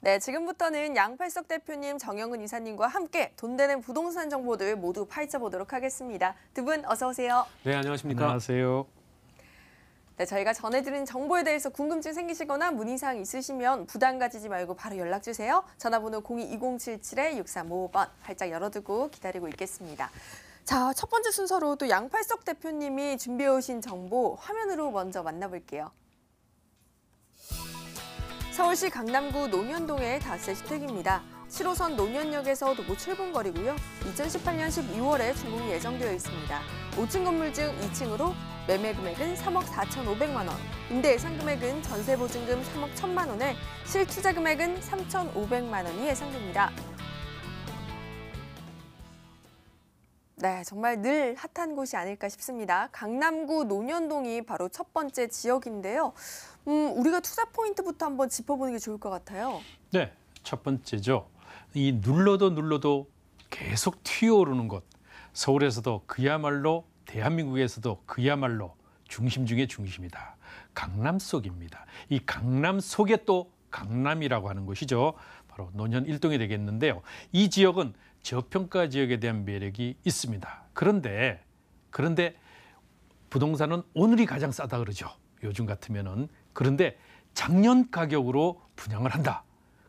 네, 지금부터는 양팔석 대표님, 정영은 이사님과 함께 돈 되는 부동산 정보들 모두 파헤쳐 보도록 하겠습니다. 두 분 어서 오세요. 네, 안녕하십니까. 안녕하세요. 네, 저희가 전해드린 정보에 대해서 궁금증 생기시거나 문의사항 있으시면 부담 가지지 말고 바로 연락 주세요. 전화번호 02-2077-6355번 활짝 열어두고 기다리고 있겠습니다. 자, 첫 번째 순서로 또 양팔석 대표님이 준비해 오신 정보 화면으로 먼저 만나볼게요. 서울시 강남구 논현동의 다세 주택입니다. 7호선 논현역에서 도보 7분 거리고요. 2018년 12월에 준공이 예정되어 있습니다. 5층 건물 중 2층으로 매매 금액은 3억 4,500만 원, 임대 예상 금액은 전세 보증금 3억 1,000만 원에 실투자 금액은 3,500만 원이 예상됩니다. 네, 정말 늘 핫한 곳이 아닐까 싶습니다. 강남구 논현동이 바로 첫 번째 지역인데요. 우리가 투자 포인트부터 한번 짚어보는 게 좋을 것 같아요. 네, 첫 번째죠. 이 눌러도 계속 튀어오르는 곳. 서울에서도 그야말로 대한민국에서도 그야말로 중심 중의 중심이다. 강남 속입니다. 이 강남 속에 또 강남이라고 하는 곳이죠. 바로 논현 1동이 되겠는데요. 이 지역은 저평가 지역에 대한 매력이 있습니다. 그런데 부동산은 오늘이 가장 싸다 그러죠. 요즘 같으면은. 그런데 작년 가격으로 분양을 한다.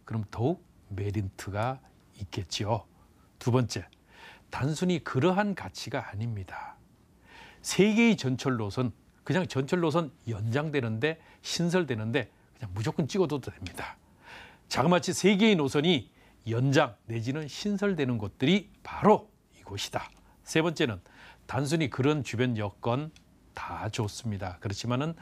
그럼 더욱 메리트가 있겠지요. 두 번째, 단순히 그러한 가치가 아닙니다. 세 개의 전철 노선, 그냥 전철 노선 연장되는데 신설되는데 그냥 무조건 찍어둬도 됩니다. 자그마치 세 개의 노선이 연장 내지는 신설되는 곳들이 바로 이곳이다. 세 번째는 단순히 그런 주변 여건 다 좋습니다. 그렇지만은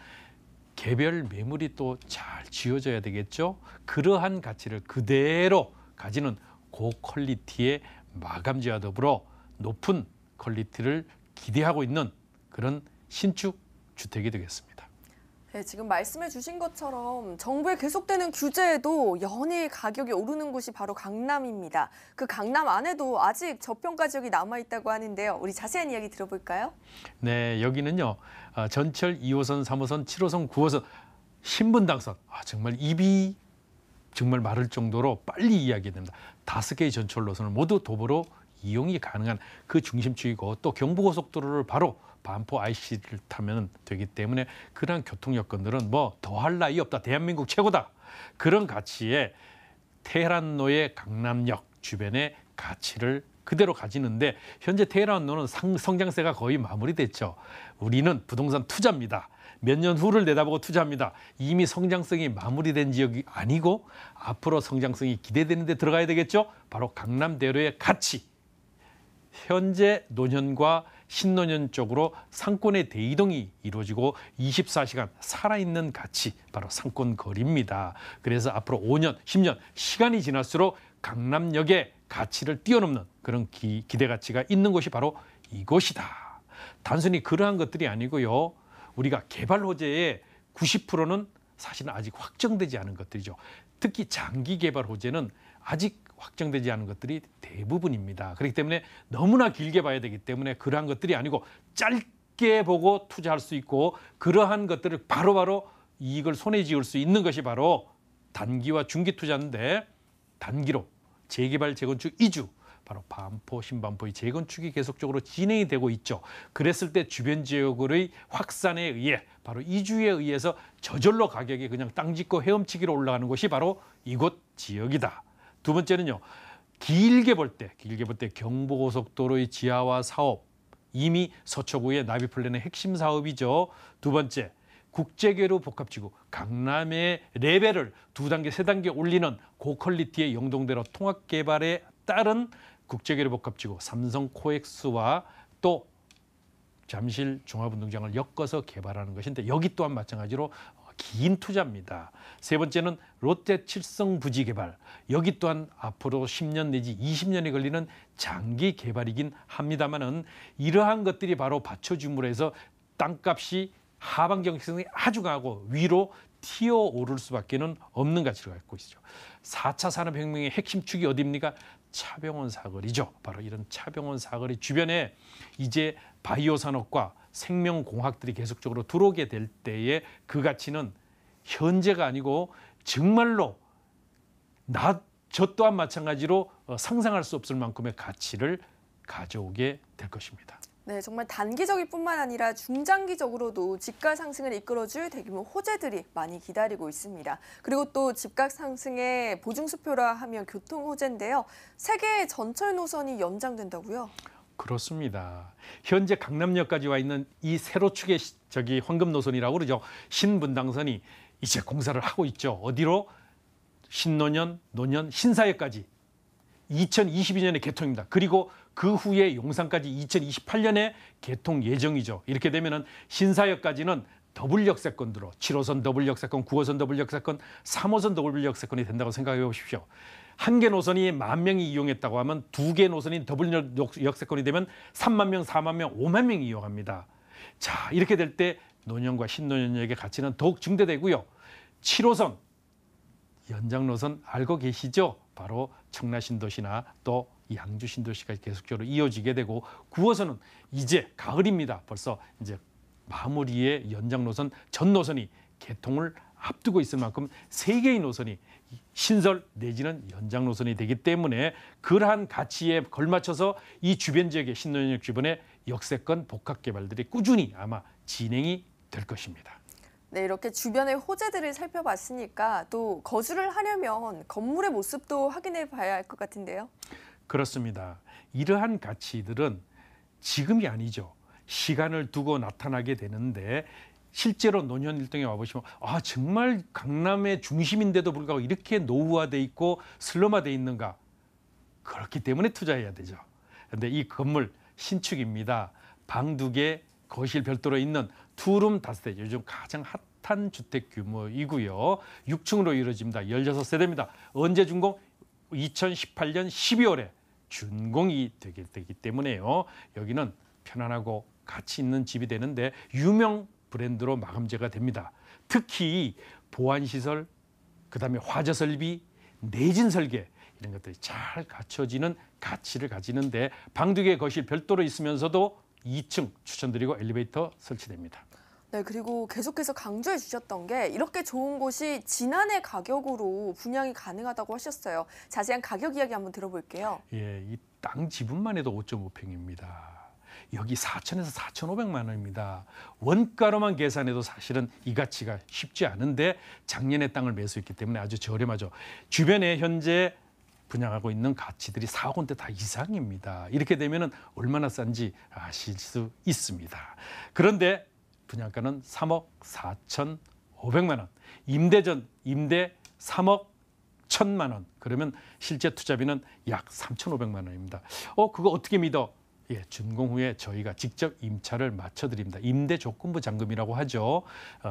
개별 매물이 또 잘 지어져야 되겠죠. 그러한 가치를 그대로 가지는 고퀄리티의 마감재와 더불어 높은 퀄리티를 기대하고 있는 그런 신축 주택이 되겠습니다. 네, 지금 말씀해 주신 것처럼 정부의 계속되는 규제에도 연일 가격이 오르는 곳이 바로 강남입니다. 그 강남 안에도 아직 저평가 지역이 남아있다고 하는데요. 우리 자세한 이야기 들어볼까요? 네, 여기는요. 전철 2호선, 3호선, 7호선, 9호선 신분당선. 정말 입이 정말 마를 정도로 빨리 이야기해야 됩니다. 5개의 전철 노선을 모두 도보로 이용이 가능한 그 중심축이고 또 경부고속도로를 바로 반포 IC를 타면 되기 때문에 그러한 교통 여건들은 뭐 더할 나위 없다. 대한민국 최고다. 그런 가치에 테헤란로의 강남역 주변의 가치를 그대로 가지는데 현재 테헤란로는 성장세가 거의 마무리됐죠. 우리는 부동산 투자입니다. 몇 년 후를 내다보고 투자합니다. 이미 성장성이 마무리된 지역이 아니고 앞으로 성장성이 기대되는 데 들어가야 되겠죠. 바로 강남대로의 가치. 현재 논현과 신논현 쪽으로 상권의 대이동이 이루어지고 24시간 살아있는 가치, 바로 상권거리입니다. 그래서 앞으로 5년, 10년 시간이 지날수록 강남역의 가치를 뛰어넘는 그런 기대 가치가 있는 곳이 바로 이곳이다. 단순히 그러한 것들이 아니고요. 우리가 개발 호재의 90%는 사실은 아직 확정되지 않은 것들이죠. 특히 장기 개발 호재는 아직 확정되지 않은 것들이 대부분입니다. 그렇기 때문에 너무나 길게 봐야 되기 때문에 그러한 것들이 아니고 짧게 보고 투자할 수 있고 그러한 것들을 바로바로 이익을 손에 쥐을 수 있는 것이 바로 단기와 중기 투자인데 단기로 재개발, 재건축, 이주, 바로 반포, 신반포의 재건축이 계속적으로 진행이 되고 있죠. 그랬을 때 주변 지역의 확산에 의해 바로 이주에 의해서 저절로 가격이 그냥 땅 짚고 헤엄치기로 올라가는 곳이 바로 이곳 지역이다. 두 번째는요. 길게 볼 때 경부고속도로의 지하화 사업 이미 서초구의 나비플랜의 핵심 사업이죠. 두 번째, 국제계로 복합지구 강남의 레벨을 2단계, 3단계 올리는 고퀄리티의 영동대로 통합개발에 따른 국제계로 복합지구 삼성 코엑스와 또 잠실 종합운동장을 엮어서 개발하는 것인데 여기 또한 마찬가지로 긴 투자입니다. 세 번째는 롯데 칠성 부지 개발. 여기 또한 앞으로 10년 내지 20년이 걸리는 장기 개발이긴 합니다만은 이러한 것들이 바로 받쳐줌으로 해서 땅값이 하방 경직성이 아주 강하고 위로 튀어오를 수밖에는 없는 가치를 갖고 있죠. 4차 산업혁명의 핵심 축이 어디입니까? 차병원 사거리죠. 바로 이런 차병원 사거리 주변에 이제 바이오 산업과 생명공학들이 계속적으로 들어오게 될 때에 그 가치는 현재가 아니고 정말로 저 또한 마찬가지로 상상할 수 없을 만큼의 가치를 가져오게 될 것입니다. 네, 정말 단기적일 뿐만 아니라 중장기적으로도 집가 상승을 이끌어줄 대규모 호재들이 많이 기다리고 있습니다. 그리고 또 집가 상승의 보증수표라 하면 교통 호재인데요. 세계의 전철 노선이 연장된다고요? 그렇습니다. 현재 강남역까지 와 있는 이 세로축의 황금 노선이라고 그러죠. 신분당선이 이제 공사를 하고 있죠. 어디로? 신노년, 노년, 신사역까지 2022년에 개통입니다. 그리고 그 후에 용산까지 2028년에 개통 예정이죠. 이렇게 되면은 신사역까지는 더블 역세권으로 7호선 더블 역세권, 9호선 더블 역세권, 3호선 더블 역세권이 된다고 생각해 보십시오. 한 개 노선이 10,000명이 이용했다고 하면 두 개 노선이 더블 역세권이 되면 3만 명, 4만 명, 5만 명이 이용합니다. 자, 이렇게 될 때 노년과 신노년역의 가치는 더욱 증대되고요. 7호선 연장 노선 알고 계시죠? 바로 청라신도시나 또 양주신도시까지 계속적으로 이어지게 되고 9호선은 이제 가을입니다. 벌써 이제 마무리의 연장 노선 전 노선이 개통을 앞두고 있을 만큼 3개의 노선이 신설 내지는 연장 노선이 되기 때문에 그러한 가치에 걸맞춰서 이 주변 지역의 신노년역 주변의 역세권 복합 개발들이 꾸준히 아마 진행이 될 것입니다. 네, 이렇게 주변의 호재들을 살펴봤으니까 또 거주를 하려면 건물의 모습도 확인해 봐야 할 것 같은데요. 그렇습니다. 이러한 가치들은 지금이 아니죠. 시간을 두고 나타나게 되는데 실제로 노년 일동에 와보시면 정말 강남의 중심인데도 불구하고 이렇게 노후화돼 있고 슬럼화돼 있는가. 그렇기 때문에 투자해야 되죠. 그런데 이 건물 신축입니다. 방 2개, 거실 별도로 있는 투룸 다세대, 요즘 가장 핫한 주택 규모이고요. 6층으로 이루어집니다. 16세대입니다. 언제 준공? 2018년 12월에 준공이 되게 되기 때문에요. 여기는 편안하고 가치 있는 집이 되는데 유명 브랜드로 마감재가 됩니다. 특히 보안시설, 그다음에 화재 설비, 내진 설계 이런 것들이 잘 갖춰지는 가치를 가지는데 방 2개 거실 별도로 있으면서도 2층 추천드리고 엘리베이터 설치됩니다. 네, 그리고 계속해서 강조해 주셨던 게 이렇게 좋은 곳이 지난해 가격으로 분양이 가능하다고 하셨어요. 자세한 가격 이야기 한번 들어볼게요. 예, 이 땅 지분만 해도 5.5평입니다. 여기 4천에서 4,500만 원입니다. 원가로만 계산해도 사실은 이 가치가 쉽지 않은데 작년에 땅을 매수했기 때문에 아주 저렴하죠. 주변에 현재 분양하고 있는 가치들이 4억 원대 다 이상입니다. 이렇게 되면 얼마나 싼지 아실 수 있습니다. 그런데 분양가는 3억 4,500만 원, 임대 3억 1,000만 원, 그러면 실제 투자비는 약 3,500만 원입니다. 그거 어떻게 믿어? 예, 준공 후에 저희가 직접 임차를 맞춰드립니다. 임대 조건부 잔금이라고 하죠.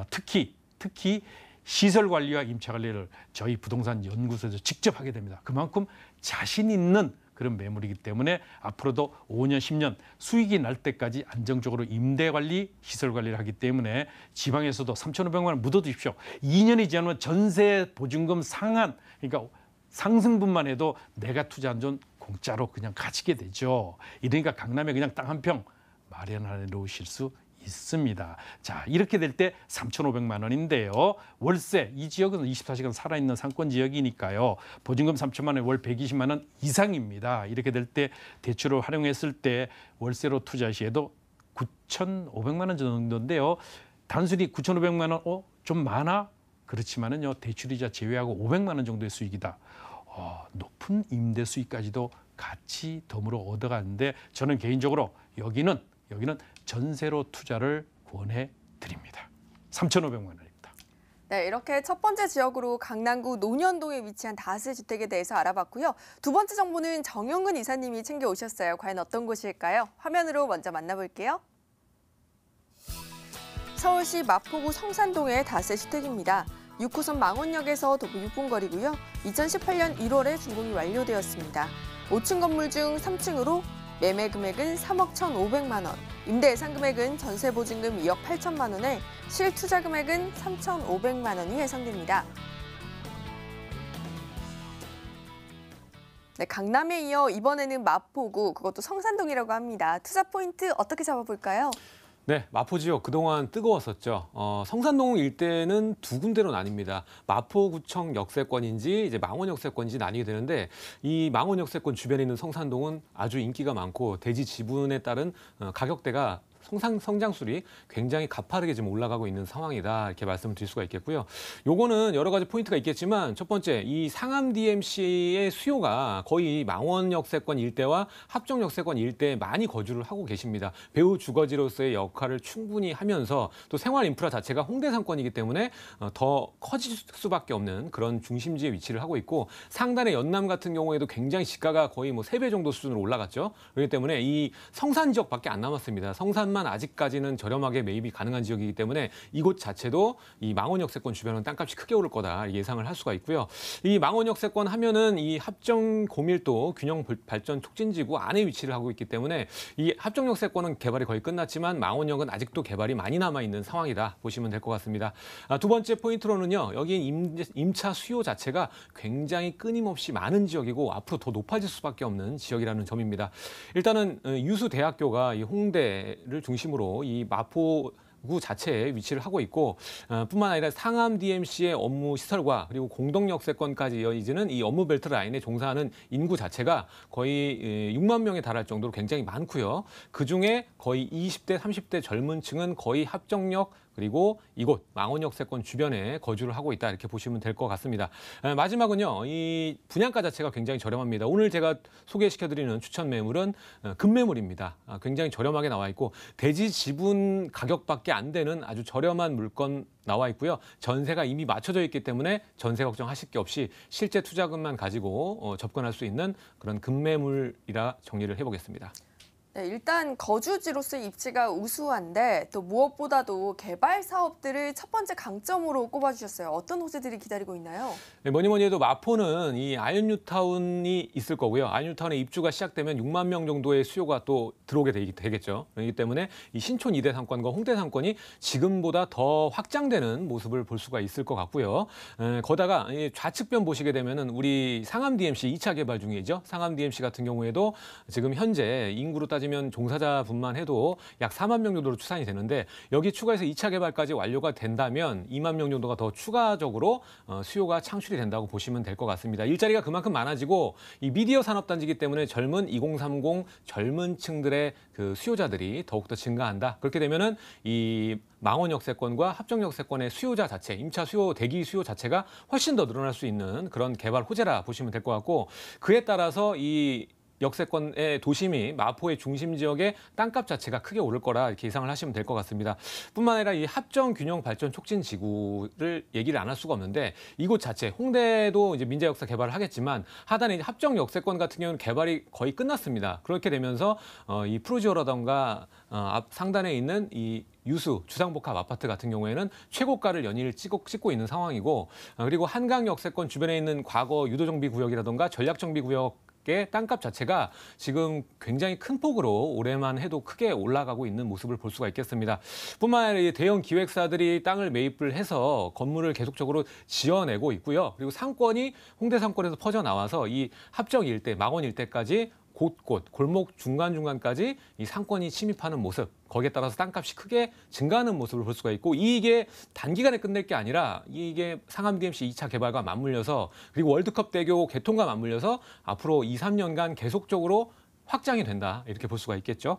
특히 시설 관리와 임차 관리를 저희 부동산 연구소에서 직접 하게 됩니다. 그만큼 자신 있는 그런 매물이기 때문에 앞으로도 5년, 10년 수익이 날 때까지 안정적으로 임대 관리, 시설 관리를 하기 때문에 지방에서도 3,500만 원 묻어두십시오. 2년이 지나면 전세 보증금 상한, 그러니까 상승분만 해도 내가 투자한 돈 공짜로 그냥 가지게 되죠. 이러니까 강남에 그냥 땅 한 평 마련해 놓으실 수 있습니다. 자, 이렇게 될 때 3,500만 원인데요. 월세, 이 지역은 24시간 살아있는 상권 지역이니까요. 보증금 3천만 원, 월 120만 원 이상입니다. 이렇게 될 때 대출을 활용했을 때 월세로 투자 시에도 9,500만 원 정도인데요. 단순히 9,500만 원, 좀 많아? 그렇지만은요, 대출이자 제외하고 500만 원 정도의 수익이다. 높은 임대 수익까지도 같이 덤으로 얻어가는데 저는 개인적으로 여기는 전세로 투자를 권해 드립니다. 3,500만 원입니다. 네, 이렇게 첫 번째 지역으로 강남구 논현동에 위치한 다세주택에 대해서 알아봤고요. 두 번째 정보는 정영근 이사님이 챙겨오셨어요. 과연 어떤 곳일까요? 화면으로 먼저 만나볼게요. 서울시 마포구 성산동의 다세주택입니다. 6호선 망원역에서 도보 6분 거리고요. 2018년 1월에 준공이 완료되었습니다. 5층 건물 중 3층으로 매매 금액은 3억 1,500만 원, 임대 예상 금액은 전세 보증금 2억 8천만 원에 실투자 금액은 3,500만 원이 예상됩니다. 네, 강남에 이어 이번에는 마포구, 그것도 성산동이라고 합니다. 투자 포인트 어떻게 잡아볼까요? 네, 마포 지역 그동안 뜨거웠었죠. 성산동 일대는 두 군데로 나뉩니다. 마포구청 역세권인지 이제 망원 역세권인지 나뉘게 되는데 이 망원 역세권 주변에 있는 성산동은 아주 인기가 많고 대지 지분에 따른 가격대가 성장률이 굉장히 가파르게 지금 올라가고 있는 상황이다 이렇게 말씀을 드릴 수가 있겠고요. 요거는 여러 가지 포인트가 있겠지만 첫 번째 이 상암 DMC의 수요가 거의 망원 역세권 일대와 합정 역세권 일대에 많이 거주를 하고 계십니다. 배후 주거지로서의 역할을 충분히 하면서 또 생활 인프라 자체가 홍대 상권이기 때문에 더 커질 수밖에 없는 그런 중심지에 위치를 하고 있고 상단의 연남 같은 경우에도 굉장히 지가가 거의 뭐 3배 정도 수준으로 올라갔죠. 그렇기 때문에 이 성산 지역밖에 안 남았습니다. 성산만 아직까지는 저렴하게 매입이 가능한 지역이기 때문에 이곳 자체도 이 망원 역세권 주변은 땅값이 크게 오를 거다 예상을 할 수가 있고요. 이 망원 역세권 하면은 이 합정 고밀도 균형 발전 촉진지구 안에 위치를 하고 있기 때문에 이 합정 역세권은 개발이 거의 끝났지만 망원역은 아직도 개발이 많이 남아 있는 상황이다 보시면 될 것 같습니다. 두 번째 포인트로는요. 여기 임차 수요 자체가 굉장히 끊임없이 많은 지역이고 앞으로 더 높아질 수밖에 없는 지역이라는 점입니다. 일단은 유수 대학교가 이 홍대를 중심으로 이 마포구 자체에 위치를 하고 있고 뿐만 아니라 상암 DMC의 업무 시설과 그리고 공동역세권까지 이어지는 이 업무 벨트 라인에 종사하는 인구 자체가 거의 6만 명에 달할 정도로 굉장히 많고요. 그중에 거의 20대, 30대 젊은 층은 거의 합정역 그리고 이곳 망원역세권 주변에 거주를 하고 있다 이렇게 보시면 될 것 같습니다. 마지막은요. 이 분양가 자체가 굉장히 저렴합니다. 오늘 제가 소개시켜드리는 추천 매물은 급매물입니다. 굉장히 저렴하게 나와 있고 대지 지분 가격밖에 안 되는 아주 저렴한 물건 나와 있고요. 전세가 이미 맞춰져 있기 때문에 전세 걱정하실 게 없이 실제 투자금만 가지고 접근할 수 있는 그런 급매물이라 정리를 해보겠습니다. 네, 일단 거주지로서의 입지가 우수한데 또 무엇보다도 개발 사업들을 첫 번째 강점으로 꼽아주셨어요. 어떤 호재들이 기다리고 있나요? 네, 뭐니 해도 마포는 이 아현뉴타운이 있을 거고요. 아현뉴타운에 입주가 시작되면 6만 명 정도의 수요가 또 들어오게 되겠죠. 그렇기 때문에 이 신촌 2대 상권과 홍대 상권이 지금보다 더 확장되는 모습을 볼 수가 있을 것 같고요. 거다가 좌측변 보시게 되면은 우리 상암 DMC 2차 개발 중이죠. 상암 DMC 같은 경우에도 지금 현재 인구로 따지면 종사자분만 해도 약 4만 명 정도로 추산이 되는데 여기 추가해서 2차 개발까지 완료가 된다면 2만 명 정도가 더 추가적으로 수요가 창출이 된다고 보시면 될 것 같습니다. 일자리가 그만큼 많아지고 이 미디어 산업단지이기 때문에 젊은 2030 젊은 층들의 그 수요자들이 더욱더 증가한다. 그렇게 되면은 이 망원 역세권과 합정 역세권의 수요자 자체, 임차 수요, 대기 수요 자체가 훨씬 더 늘어날 수 있는 그런 개발 호재라 보시면 될 것 같고 그에 따라서 이 역세권의 도심이 마포의 중심 지역의 땅값 자체가 크게 오를 거라 이렇게 예상을 하시면 될 것 같습니다. 뿐만 아니라 이 합정 균형 발전 촉진 지구를 얘기를 안 할 수가 없는데 이곳 자체 홍대도 이제 민자 역사 개발을 하겠지만 하단에 이제 합정 역세권 같은 경우는 개발이 거의 끝났습니다. 그렇게 되면서 이 프로지오라던가 앞 상단에 있는 이 유수 주상복합 아파트 같은 경우에는 최고가를 연일 찍고 있는 상황이고 그리고 한강 역세권 주변에 있는 과거 유도정비 구역이라던가 전략정비 구역 땅값 자체가 지금 굉장히 큰 폭으로 올해만 해도 크게 올라가고 있는 모습을 볼 수가 있겠습니다. 뿐만 아니라 대형 기획사들이 땅을 매입을 해서 건물을 계속적으로 지어내고 있고요. 그리고 상권이 홍대 상권에서 퍼져나와서 이 합정 일대, 망원 일대까지 곳곳 골목 중간중간까지 이 상권이 침입하는 모습 거기에 따라서 땅값이 크게 증가하는 모습을 볼 수가 있고 이게 단기간에 끝낼 게 아니라 이게 상암 DMC 2차 개발과 맞물려서 그리고 월드컵 대교 개통과 맞물려서 앞으로 2, 3년간 계속적으로 확장이 된다 이렇게 볼 수가 있겠죠.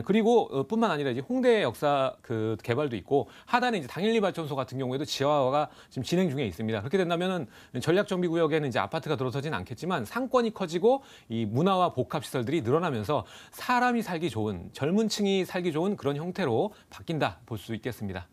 그리고 뿐만 아니라 이제 홍대 역사 그 개발도 있고 하단에 이제 당일리 발전소 같은 경우에도 지하화가 지금 진행 중에 있습니다. 그렇게 된다면은 전략 정비 구역에는 이제 아파트가 들어서지는 않겠지만 상권이 커지고 이 문화와 복합 시설들이 늘어나면서 사람이 살기 좋은 젊은 층이 살기 좋은 그런 형태로 바뀐다 볼 수 있겠습니다.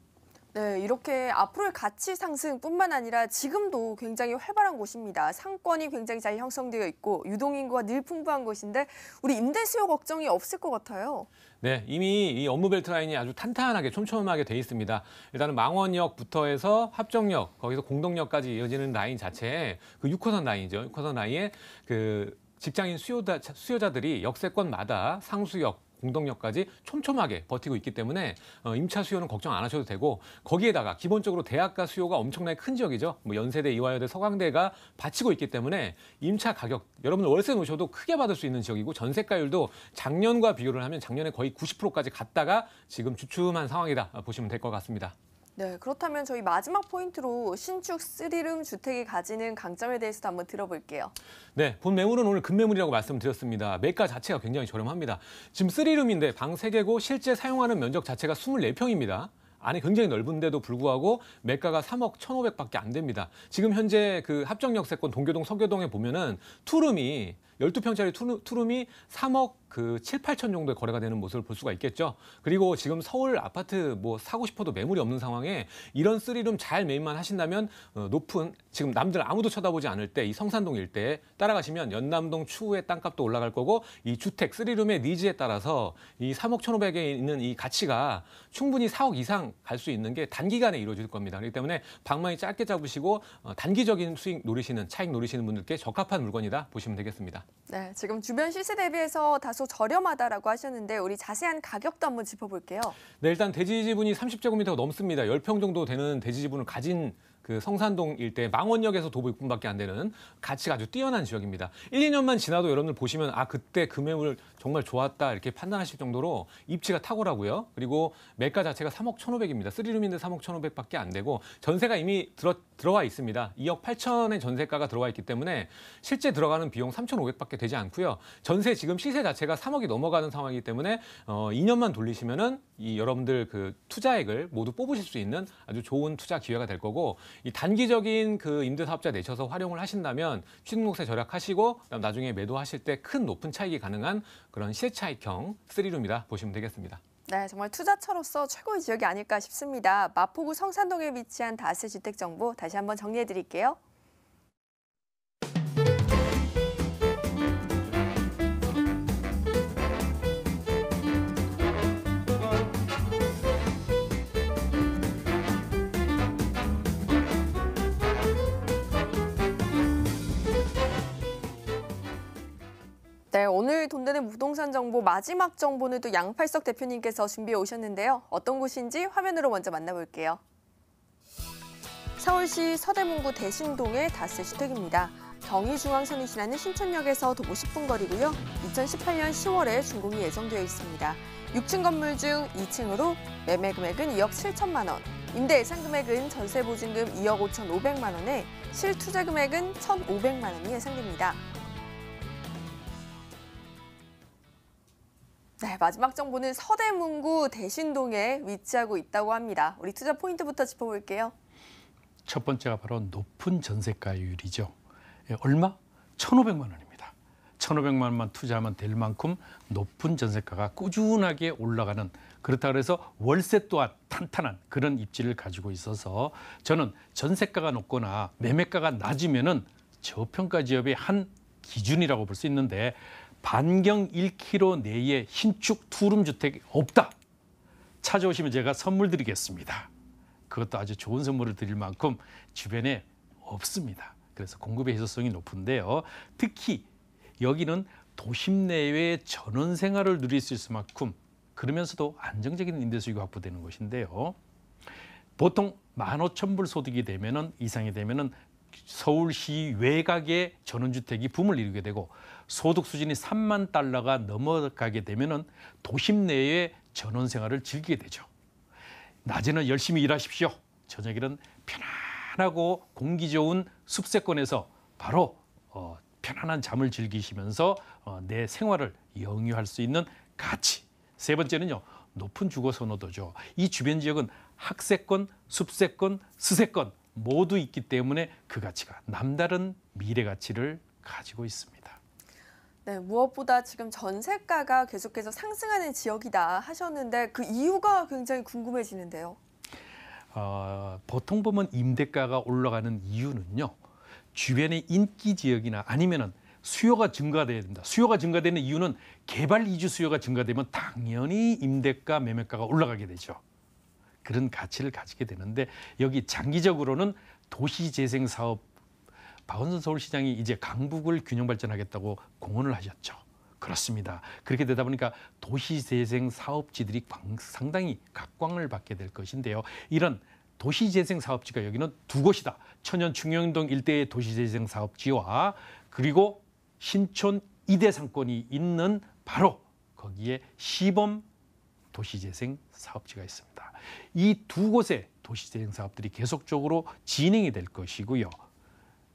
네, 이렇게 앞으로의 가치 상승뿐만 아니라 지금도 굉장히 활발한 곳입니다. 상권이 굉장히 잘 형성되어 있고 유동인구가 늘 풍부한 곳인데 우리 임대 수요 걱정이 없을 것 같아요. 네, 이미 이 업무 벨트 라인이 아주 탄탄하게 촘촘하게 돼 있습니다. 일단은 망원역부터 해서 합정역, 거기서 공동역까지 이어지는 라인 자체에 그 6호선 라인이죠. 6호선 라인에 그 직장인 수요자들이 역세권마다 상수역, 공덕역까지 촘촘하게 버티고 있기 때문에 임차 수요는 걱정 안 하셔도 되고 거기에다가 기본적으로 대학가 수요가 엄청나게 큰 지역이죠. 뭐 연세대, 이화여대, 서강대가 받치고 있기 때문에 임차 가격 여러분들 월세 놓으셔도 크게 받을 수 있는 지역이고 전세가율도 작년과 비교를 하면 작년에 거의 90%까지 갔다가 지금 주춤한 상황이다 보시면 될 것 같습니다. 네, 그렇다면 저희 마지막 포인트로 신축 3룸 주택이 가지는 강점에 대해서도 한번 들어볼게요. 네, 본 매물은 오늘 급매물이라고 말씀드렸습니다. 매가 자체가 굉장히 저렴합니다. 지금 3룸인데 방 3개고 실제 사용하는 면적 자체가 24평입니다. 안이 굉장히 넓은데도 불구하고 매가가 3억 1,500밖에 안 됩니다. 지금 현재 그 합정역세권 동교동 서교동에 보면은 투룸이 12평짜리 투룸이 3억 7, 8천 정도의 거래가 되는 모습을 볼 수가 있겠죠. 그리고 지금 서울 아파트 뭐 사고 싶어도 매물이 없는 상황에 이런 3룸 잘 매입만 하신다면 높은 지금 남들 아무도 쳐다보지 않을 때 이 성산동 일대에 따라가시면 연남동 추후에 땅값도 올라갈 거고 이 주택 3룸의 니즈에 따라서 이 3억 1,500에 있는 이 가치가 충분히 4억 이상 갈 수 있는 게 단기간에 이루어질 겁니다. 그렇기 때문에 방망이 짧게 잡으시고 단기적인 수익 노리시는 차익 노리시는 분들께 적합한 물건이다 보시면 되겠습니다. 네, 지금 주변 시세 대비해서 다소 저렴하다라고 하셨는데 우리 자세한 가격도 한번 짚어볼게요. 네, 일단 대지 지분이 30제곱미터가 넘습니다. 10평 정도 되는 대지 지분을 가진 그 성산동 일대 망원역에서 도보 6분밖에 안 되는 가치가 아주 뛰어난 지역입니다. 1, 2년만 지나도 여러분들 보시면 아 그때 그 매물 정말 좋았다 이렇게 판단하실 정도로 입지가 탁월하고요. 그리고 매가 자체가 3억 1,500입니다. 3룸인데 3억 1,500밖에 안 되고 전세가 이미 들어와 있습니다. 2억 8천의 전세가가 들어와 있기 때문에 실제 들어가는 비용 3,500밖에 되지 않고요. 전세 지금 시세 자체가 3억이 넘어가는 상황이기 때문에 2년만 돌리시면은 이 여러분들 그 투자액을 모두 뽑으실 수 있는 아주 좋은 투자 기회가 될 거고 이 단기적인 그 임대사업자 내셔서 활용을 하신다면 취등록세 절약하시고 그다음 나중에 매도하실 때 큰 높은 차익이 가능한 그런 시세차익형 3룸이다 보시면 되겠습니다. 네, 정말 투자처로서 최고의 지역이 아닐까 싶습니다. 마포구 성산동에 위치한 다세 주택 정보 다시 한번 정리해 드릴게요. 네, 오늘 돈 되는 부동산 정보 마지막 정보는 또 양팔석 대표님께서 준비해 오셨는데요. 어떤 곳인지 화면으로 먼저 만나볼게요. 서울시 서대문구 대신동의 다세 주택입니다. 경의중앙선이 지나는 신촌역에서 도보 10분 거리고요. 2018년 10월에 준공이 예정되어 있습니다. 6층 건물 중 2층으로 매매 금액은 2억 7천만 원, 임대 예상 금액은 전세 보증금 2억 5,500만 원에 실투자 금액은 1,500만 원이 예상됩니다. 네, 마지막 정보는 서대문구 대신동에 위치하고 있다고 합니다. 우리 투자 포인트부터 짚어볼게요. 첫 번째가 바로 높은 전세가율이죠. 얼마? 1,500만 원입니다. 1,500만 원만 투자하면 될 만큼 높은 전세가가 꾸준하게 올라가는 그렇다 그래서 월세 또한 탄탄한 그런 입지를 가지고 있어서 저는 전세가가 높거나 매매가가 낮으면은 저평가 지역의 한 기준이라고 볼 수 있는데 반경 1km 내에 신축 투룸 주택이 없다. 찾아오시면 제가 선물 드리겠습니다. 그것도 아주 좋은 선물을 드릴 만큼 주변에 없습니다. 그래서 공급의 희소성이 높은데요. 특히 여기는 도심 내외의 전원 생활을 누릴 수 있을 만큼 그러면서도 안정적인 임대 수익이 확보되는 것인데요. 보통 15,000불 소득이 되면은 이상이 되면은 서울시 외곽의 전원주택이 붐을 이루게 되고 소득 수준이 3만 달러가 넘어가게 되면은 도심 내의 전원 생활을 즐기게 되죠. 낮에는 열심히 일하십시오. 저녁에는 편안하고 공기 좋은 숲세권에서 바로 편안한 잠을 즐기시면서 내 생활을 영위할 수 있는 가치. 세 번째는요. 높은 주거 선호도죠. 이 주변 지역은 학세권, 숲세권, 스세권 모두 있기 때문에 그 가치가 남다른 미래 가치를 가지고 있습니다. 네, 무엇보다 지금 전세가가 계속해서 상승하는 지역이다 하셨는데 그 이유가 굉장히 궁금해지는데요. 보통 보면 임대가가 올라가는 이유는요. 주변의 인기 지역이나 아니면은 수요가 증가돼야 됩니다. 수요가 증가되는 이유는 개발 이주 수요가 증가되면 당연히 임대가, 매매가가 올라가게 되죠. 그런 가치를 가지게 되는데 여기 장기적으로는 도시재생 사업 박원순 서울시장이 이제 강북을 균형 발전하겠다고 공언을 하셨죠. 그렇습니다. 그렇게 되다 보니까 도시재생 사업지들이 상당히 각광을 받게 될 것인데요. 이런 도시재생 사업지가 여기는 두 곳이다. 천연 충영동 일대의 도시재생 사업지와 그리고 신촌 이대 상권이 있는 바로 거기에 시범 도시재생 사업지가 있습니다. 이 두 곳의 도시재생 사업들이 계속적으로 진행이 될 것이고요.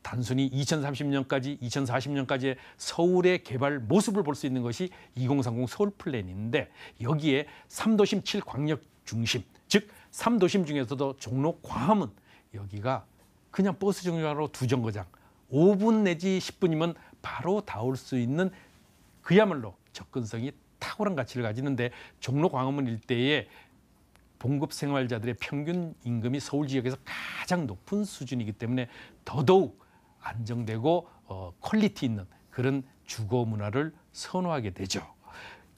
단순히 2030년까지, 2040년까지의 서울의 개발 모습을 볼 수 있는 것이 2030 서울 플랜인데 여기에 3도심 7광역 중심, 즉 3도심 중에서도 종로 광화문 여기가 그냥 버스 정류장으로 두 정거장 5분 내지 10분이면 바로 닿을 수 있는 그야말로 접근성이 탁월한 가치를 가지는데 종로 광화문 일대의 봉급 생활자들의 평균 임금이 서울 지역에서 가장 높은 수준이기 때문에 더더욱 안정되고 퀄리티 있는 그런 주거 문화를 선호하게 되죠.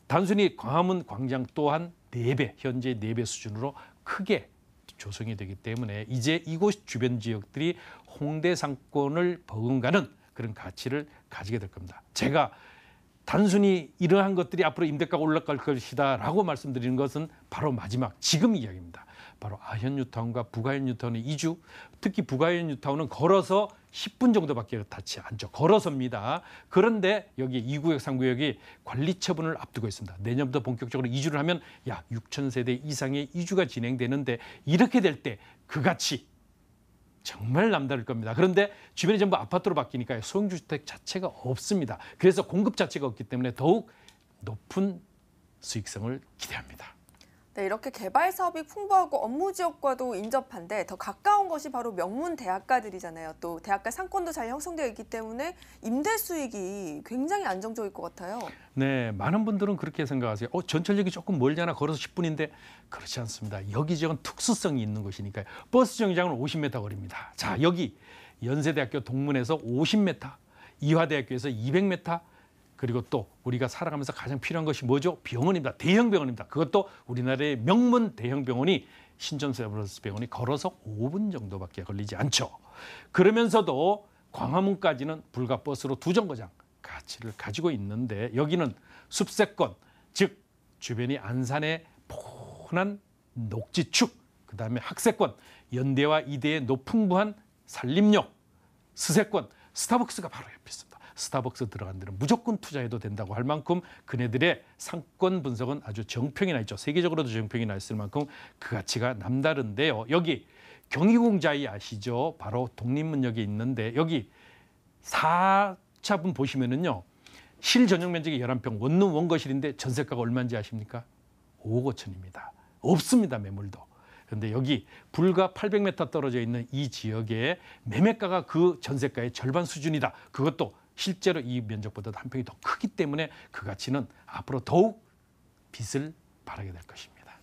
단순히 광화문 광장 또한 4배, 현재 4배 수준으로 크게 조성이 되기 때문에 이제 이곳 주변 지역들이 홍대 상권을 버금가는 그런 가치를 가지게 될 겁니다. 제가 단순히 이러한 것들이 앞으로 임대가가 올라갈 것이다라고 말씀드리는 것은 바로 마지막 지금 이야기입니다. 바로 아현뉴타운과 북아현뉴타운의 이주, 특히 북아현뉴타운은 걸어서 10분 정도밖에 닿지 않죠. 걸어서입니다. 그런데 여기 2구역, 3구역이 관리 처분을 앞두고 있습니다. 내년부터 본격적으로 이주를 하면 약 6,000세대 이상의 이주가 진행되는데 이렇게 될 때 그 가치 정말 남다를 겁니다. 그런데 주변이 전부 아파트로 바뀌니까 소형주택 자체가 없습니다. 그래서 공급 자체가 없기 때문에 더욱 높은 수익성을 기대합니다. 네, 이렇게 개발 사업이 풍부하고 업무 지역과도 인접한데 더 가까운 것이 바로 명문 대학가들이잖아요. 또 대학가 상권도 잘 형성되어 있기 때문에 임대 수익이 굉장히 안정적일 것 같아요. 네, 많은 분들은 그렇게 생각하세요. 전철역이 조금 멀잖아. 걸어서 10분인데 그렇지 않습니다. 여기 지역은 특수성이 있는 곳이니까요. 버스 정류장은 50m 거리입니다. 자, 여기 연세대학교 동문에서 50m, 이화대학교에서 200m, 그리고 또 우리가 살아가면서 가장 필요한 것이 뭐죠? 병원입니다. 대형 병원입니다. 그것도 우리나라의 명문 대형 병원이 신촌세브란스 병원이 걸어서 5분 정도밖에 걸리지 않죠. 그러면서도 광화문까지는 불가 버스로 2정거장 가치를 가지고 있는데 여기는 숲세권, 즉 주변이 안산의 포근한 녹지축, 그다음에 학세권, 연대와 이대의 노풍부한 산림역, 스세권, 스타벅스가 바로 옆에 있습니다. 스타벅스 들어간 데는 무조건 투자해도 된다고 할 만큼 그네들의 상권 분석은 아주 정평이 나 있죠. 세계적으로도 정평이 나 있을 만큼 그 가치가 남다른데요. 여기 경희궁자이 아시죠? 바로 독립문역에 있는데 여기 4차분 보시면은요. 실전용 면적이 11평, 원룸 원거실인데 전세가가 얼마인지 아십니까? 5억 5천입니다. 없습니다, 매물도. 그런데 여기 불과 800m 떨어져 있는 이 지역의 매매가가 그 전세가의 절반 수준이다. 그것도 실제로 이 면적보다 한 평이 더 크기 때문에 그 가치는 앞으로 더욱 빛을 발하게 될 것입니다.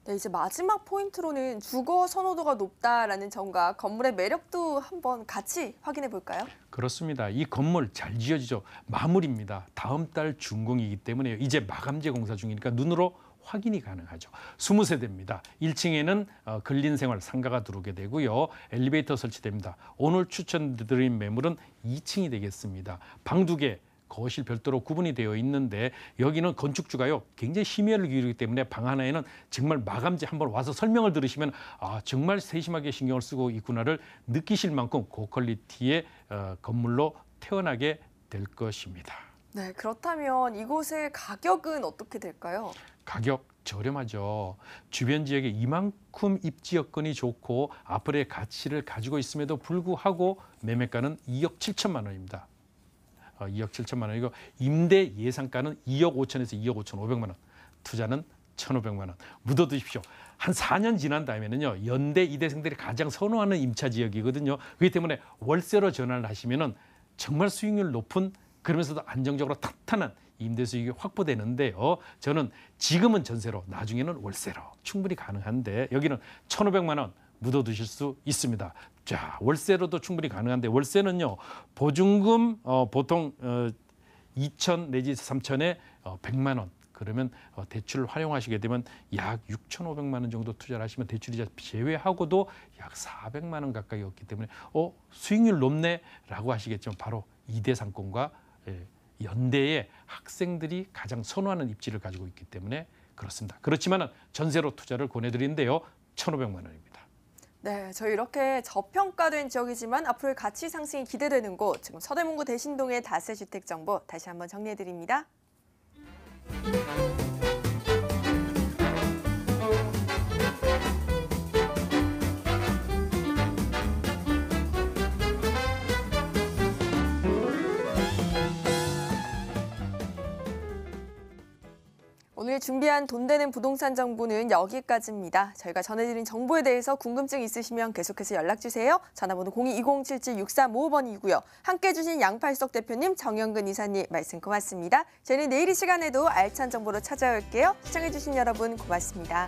네, 이제 마지막 포인트로는 주거 선호도가 높다라는 점과 건물의 매력도 한번 같이 확인해 볼까요? 그렇습니다. 이 건물 잘 지어지죠. 마무리입니다. 다음 달 준공이기 때문에 이제 마감재 공사 중이니까 눈으로 확인이 가능하죠. 20세대입니다. 1층에는 근린생활 상가가 들어오게 되고요. 엘리베이터 설치됩니다. 오늘 추천드린 매물은 2층이 되겠습니다. 방 2개, 거실 별도로 구분이 되어 있는데 여기는 건축주가요 굉장히 심혈을 기울이기 때문에 방 하나에는 정말 마감재 한번 와서 설명을 들으시면 정말 세심하게 신경을 쓰고 있구나를 느끼실 만큼 고퀄리티의 건물로 태어나게 될 것입니다. 네, 그렇다면 이곳의 가격은 어떻게 될까요? 가격 저렴하죠. 주변 지역에 이만큼 입지 여건이 좋고 앞으로의 가치를 가지고 있음에도 불구하고 매매가는 2억 7천만 원입니다. 2억 7천만 원이고 임대 예상가는 2억 5천에서 2억 5천 5백만 원. 투자는 1,500만 원. 묻어두십시오. 한 4년 지난 다음에는요. 연대 이대생들이 가장 선호하는 임차 지역이거든요. 그렇기 때문에 월세로 전환을 하시면은 정말 수익률 높은 그러면서도 안정적으로 탄탄한 임대 수익이 확보되는데요. 저는 지금은 전세로, 나중에는 월세로 충분히 가능한데 여기는 1,500만 원 묻어두실 수 있습니다. 자, 월세로도 충분히 가능한데 월세는요. 보증금 보통 2천 내지 3천에 100만 원. 그러면 대출을 활용하시게 되면 약 6,500만 원 정도 투자를 하시면 대출이자 제외하고도 약 400만 원 가까이 없기 때문에 수익률 높네라고 하시겠지만 바로 이대 상권과 연대에 학생들이 가장 선호하는 입지를 가지고 있기 때문에 그렇습니다. 그렇지만 전세로 투자를 권해드리는데요. 1,500만 원입니다. 네, 저희 이렇게 저평가된 지역이지만 앞으로의 가치 상승이 기대되는 곳, 지금 서대문구 대신동의 다세주택 정보 다시 한번 정리해드립니다. 오늘 준비한 돈 되는 부동산 정보는 여기까지입니다. 저희가 전해드린 정보에 대해서 궁금증 있으시면 계속해서 연락주세요. 전화번호 0220776355번이고요. 함께해 주신 양팔석 대표님, 정영근 이사님 말씀 고맙습니다. 저희는 내일 이 시간에도 알찬 정보로 찾아올게요. 시청해 주신 여러분 고맙습니다.